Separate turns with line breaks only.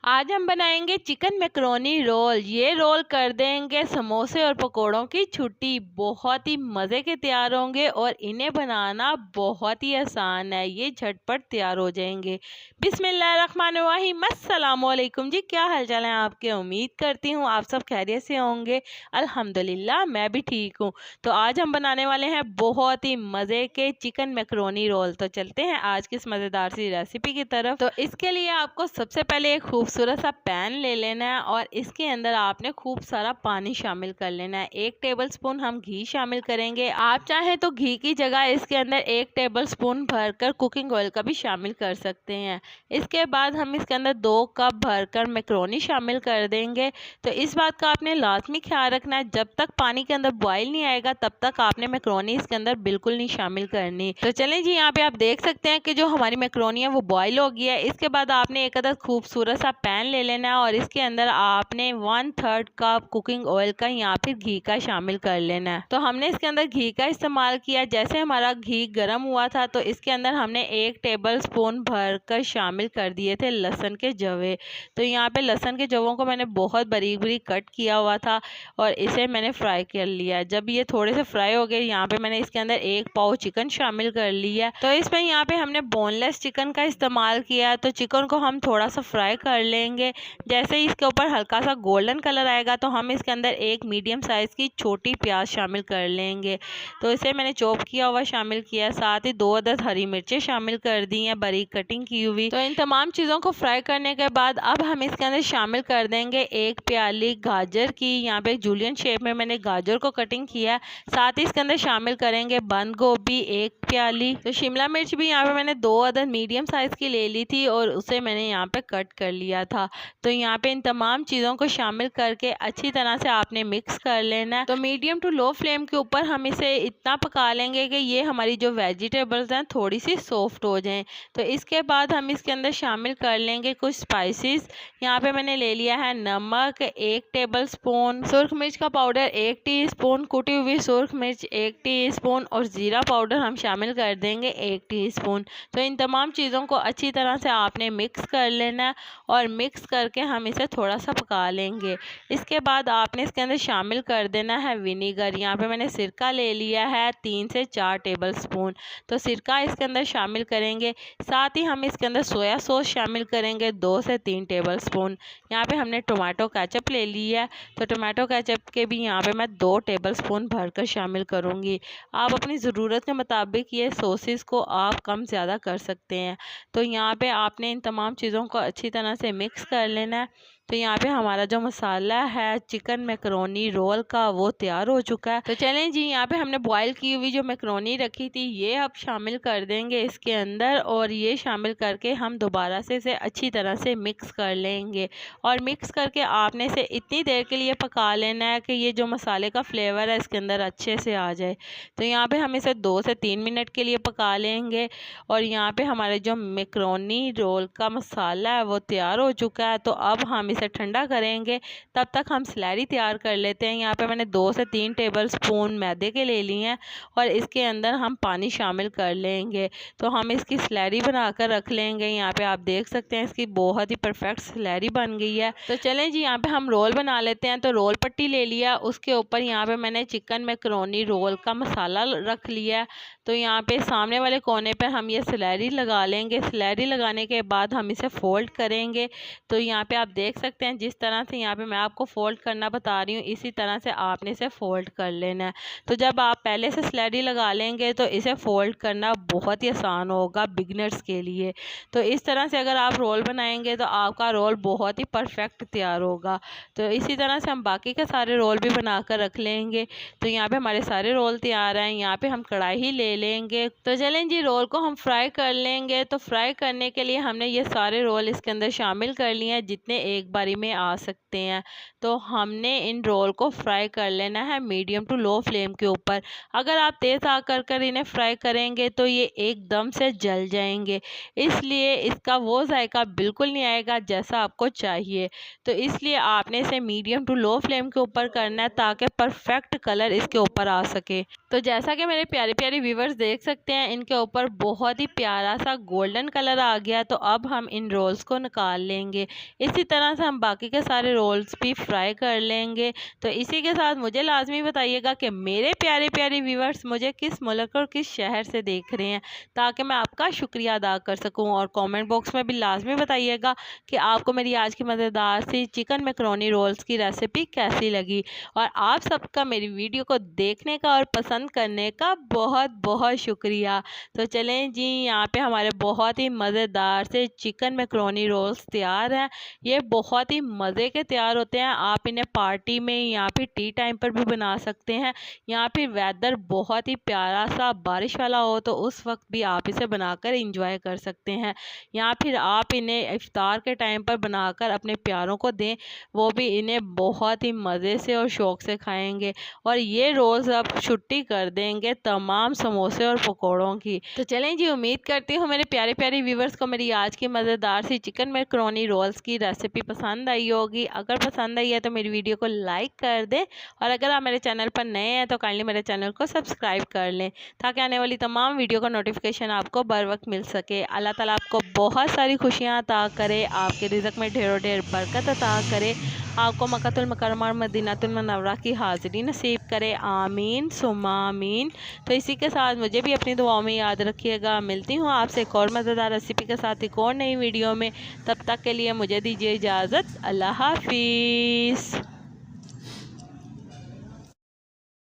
आज हम बनाएंगे चिकन मैकरोनी रोल। ये रोल कर देंगे समोसे और पकोड़ों की छुट्टी। बहुत ही मज़े के तैयार होंगे और इन्हें बनाना बहुत ही आसान है। ये झटपट तैयार हो जाएंगे। बिस्मिल्लाहिर्रहमानिर्रहीम। अस्सलाम वालेकुम जी, क्या हाल चाल है आपके? उम्मीद करती हूँ आप सब खैरियत से होंगे। अल्हम्दुलिल्लाह मैं भी ठीक हूँ। तो आज हम बनाने वाले हैं बहुत ही मज़े के चिकन मैकरोनी रोल। तो चलते हैं आज की इस मज़ेदार सी रेसिपी की तरफ। तो इसके लिए आपको सबसे पहले एक खूबसूरत सा पैन ले लेना है और इसके अंदर आपने खूब सारा पानी शामिल कर लेना है। 1 टेबलस्पून हम घी शामिल करेंगे। आप चाहें तो घी की जगह इसके अंदर 1 टेबलस्पून भरकर कुकिंग ऑयल का भी शामिल कर सकते हैं। इसके बाद हम इसके अंदर 2 कप भरकर मैकरोनी शामिल कर देंगे। तो इस बात का आपने लाजमी ख्याल रखना है, जब तक पानी के अंदर बॉयल नहीं आएगा तब तक आपने मैकरोनी इसके अंदर बिल्कुल नहीं शामिल करनी। तो चलें जी, यहाँ पे आप देख सकते हैं कि जो हमारी मैकरोनी है वो बॉयल हो गई है। इसके बाद आपने एक अदद खूबसूरत सा पैन ले लेना है और इसके अंदर आपने 1/3 कप कुकिंग ऑयल का या फिर घी का शामिल कर लेना है। तो हमने इसके अंदर घी का इस्तेमाल किया। जैसे हमारा घी गर्म हुआ था तो इसके अंदर हमने 1 टेबलस्पून भरकर शामिल कर दिए थे लहसुन के जवे। तो यहाँ पे लहसुन के जवों को मैंने बहुत बारीक बारीक कट किया हुआ था और इसे मैंने फ्राई कर लिया। जब ये थोड़े से फ्राई हो गए, यहाँ पे मैंने इसके अंदर 1 पाव चिकन शामिल कर लिया। तो इसमें यहाँ पे हमने बोनलेस चिकन का इस्तेमाल किया। तो चिकन को हम थोड़ा सा फ्राई कर लेंगे। जैसे ही इसके ऊपर हल्का सा गोल्डन कलर आएगा तो हम इसके अंदर एक मीडियम साइज़ की छोटी प्याज शामिल कर लेंगे। तो इसे मैंने चॉप किया हुआ शामिल किया। साथ ही 2 अदद हरी मिर्चें शामिल कर दी हैं बारीक कटिंग की हुई। तो इन तमाम चीज़ों को फ्राई करने के बाद अब हम इसके अंदर शामिल कर देंगे 1 प्याली गाजर की। यहाँ पे जूलियन शेप में मैंने गाजर को कटिंग किया। साथ ही इसके अंदर शामिल करेंगे बंद गोभी 1 प्याली। तो शिमला मिर्च भी यहाँ पे मैंने 2 अदद मीडियम साइज़ की ले ली थी और उसे मैंने यहाँ पे कट कर लिया था। तो यहाँ पे इन तमाम चीज़ों को शामिल करके अच्छी तरह से आपने मिक्स कर लेना है। तो मीडियम टू लो फ्लेम के ऊपर हम इसे इतना पका लेंगे कि ये हमारी जो वेजिटेबल्स हैं थोड़ी सी सॉफ्ट हो जाएं। तो इसके बाद हम इसके अंदर शामिल कर लेंगे कुछ स्पाइसेस। यहाँ पे मैंने ले लिया है नमक 1 टेबलस्पून, सुर्ख मिर्च का पाउडर 1 टीस्पून, कुटी हुई सुर्ख मिर्च 1 टीस्पून और ज़ीरा पाउडर हम शामिल कर देंगे 1 टीस्पून। तो इन तमाम चीज़ों को अच्छी तरह से आपने मिक्स कर लेना है और मिक्स करके हम इसे थोड़ा सा पका लेंगे। इसके बाद आपने इसके अंदर शामिल कर देना है विनीगर। यहाँ पे मैंने सिरका ले लिया है 3 से 4 टेबलस्पून। तो सिरका इसके अंदर शामिल करेंगे। साथ ही हम इसके अंदर सोया सॉस शामिल करेंगे 2 से 3 टेबलस्पून। यहाँ पे हमने टोमेटो केचप ले लिया है। तो टोमेटो केचप के भी यहाँ पे मैं 2 टेबलस्पून भरकर शामिल करूँगी। आप अपनी ज़रूरत के मुताबिक ये सॉसेस को आप कम ज़्यादा कर सकते हैं। तो यहाँ पे आपने इन तमाम चीज़ों को अच्छी तरह से मिक्स कर लेना है। तो यहाँ पे हमारा जो मसाला है चिकन मैकरोनी रोल का वो तैयार हो चुका है। तो चलें जी, यहाँ पे हमने बॉईल की हुई जो मैकरोनी रखी थी ये अब शामिल कर देंगे इसके अंदर और ये शामिल करके हम दोबारा से इसे अच्छी तरह से मिक्स कर लेंगे। और मिक्स करके आपने इसे इतनी देर के लिए पका लेना है कि ये जो मसाले का फ्लेवर है इसके अंदर अच्छे से आ जाए। तो यहाँ पे हम इसे 2 से 3 मिनट के लिए पका लेंगे। और यहाँ पे हमारे जो मैकरोनी रोल का मसाला है वो तैयार हो चुका है। तो अब हम इसे ठंडा करेंगे, तब तक हम स्लैरी तैयार कर लेते हैं। यहाँ पे मैंने 2 से 3 टेबलस्पून मैदे के ले लिए हैं और इसके अंदर हम पानी शामिल कर लेंगे। तो हम इसकी स्लैरी बनाकर रख लेंगे। यहाँ पे आप देख सकते हैं इसकी बहुत ही परफेक्ट स्लैरी बन गई है। तो चलें जी, यहाँ पे हम रोल बना लेते हैं। तो रोल पट्टी ले लिया, उसके ऊपर यहाँ पे मैंने चिकन मैकरोनी रोल का मसाला रख लिया। तो यहाँ पे सामने वाले कोने पे हम ये स्लैरी लगा लेंगे। स्लैरी लगाने के बाद हम इसे फोल्ड करेंगे। तो यहाँ पे आप देख सकते हैं जिस तरह से यहाँ पे मैं आपको फोल्ड करना बता रही हूँ इसी तरह से आपने इसे फोल्ड कर लेना है। तो जब आप पहले से स्लैरी लगा लेंगे तो इसे फोल्ड करना बहुत ही आसान होगा बिगनर्स के लिए। तो इस तरह से अगर आप रोल बनाएंगे तो आपका रोल बहुत ही परफेक्ट तैयार होगा। तो इसी तरह से हम बाकी के सारे रोल भी बना कर रख लेंगे। तो यहाँ पे हमारे सारे रोल तैयार हैं। यहाँ पे हम कढ़ाई ही ले लेंगे। तो चलें जी, रोल को हम फ्राई कर लेंगे। तो फ्राई करने के लिए हमने ये सारे रोल इसके अंदर शामिल कर लिए हैं जितने एक एक बारी में आ सकते हैं। तो हमने इन रोल को फ्राई कर लेना है मीडियम टू लो फ्लेम के ऊपर। अगर आप तेज़ आग कर इन्हें फ्राई करेंगे तो ये एकदम से जल जाएंगे, इसलिए इसका वो जायका बिल्कुल नहीं आएगा जैसा आपको चाहिए। तो इसलिए आपने इसे मीडियम टू लो फ्लेम के ऊपर करना है ताकि परफेक्ट कलर इसके ऊपर आ सके। तो जैसा कि मेरे प्यारे प्यारे व्यूवर्स देख सकते हैं, इनके ऊपर बहुत ही प्यारा सा गोल्डन कलर आ गया। तो अब हम इन रोल्स को निकाल लेंगे। इसी तरह से हम बाकी के सारे रोल्स भी फ्राई कर लेंगे। तो इसी के साथ मुझे लाजमी बताइएगा कि मेरे प्यारे प्यारे व्यूवर्स मुझे किस मुल्क और किस शहर से देख रहे हैं, ताकि मैं आपका शुक्रिया अदा कर सकूं। और कमेंट बॉक्स में भी लाजमी बताइएगा कि आपको मेरी आज की मज़ेदार सी चिकन मैकरोनी रोल्स की रेसिपी कैसी लगी। और आप सबका मेरी वीडियो को देखने का और पसंद करने का बहुत बहुत शुक्रिया। तो चलें जी, यहाँ पे हमारे बहुत ही मज़ेदार से चिकन मैकरोनी रोल्स तैयार हैं। ये बहुत ही मज़े के तैयार होते हैं। आप इन्हें पार्टी में या फिर टी टाइम पर भी बना सकते हैं, या फिर वेदर बहुत ही प्यारा सा बारिश वाला हो तो उस वक्त भी आप इसे बनाकर इंजॉय कर सकते हैं। या फिर आप इन्हें इफ्तार के टाइम पर बनाकर अपने प्यारों को दें, वो भी इन्हें बहुत ही मज़े से और शौक़ से खाएंगे। और ये रोज़ अब छुट्टी कर देंगे तमाम समोसे और पकौड़ों की। तो चलें जी, उम्मीद करती हूँ मेरे प्यारे प्यारे व्यूवर्स को मेरी आज की मज़ेदार सी चिकन मैकरोनी रोल्स की रेसिपी पसंद आई होगी। अगर पसंद आई है तो मेरी वीडियो को लाइक कर दें, और अगर आप मेरे चैनल पर नए हैं तो काइंडली मेरे चैनल को सब्सक्राइब कर लें, ताकि आने वाली तमाम वीडियो का नोटिफिकेशन आपको बर वक्त मिल सके। अल्लाह ताला आपको बहुत सारी खुशियाँ अता करे, आपके रिज़्क़ में ढेरों ढेर बरकत अता करे, आपको मक्कातुल मुकर्रमा और मदीनातुल मुनव्वरा की हाज़िरी नसीब करे। आमीन सुम्मा आमीन। तो इसी के साथ मुझे भी अपनी दुआओं में याद रखिएगा। मिलती हूँ आपसे एक और मज़ेदार रेसिपी के साथ एक और नई वीडियो में। तब तक के लिए मुझे दीजिए इजाज़त। अल्लाह हाफिज़।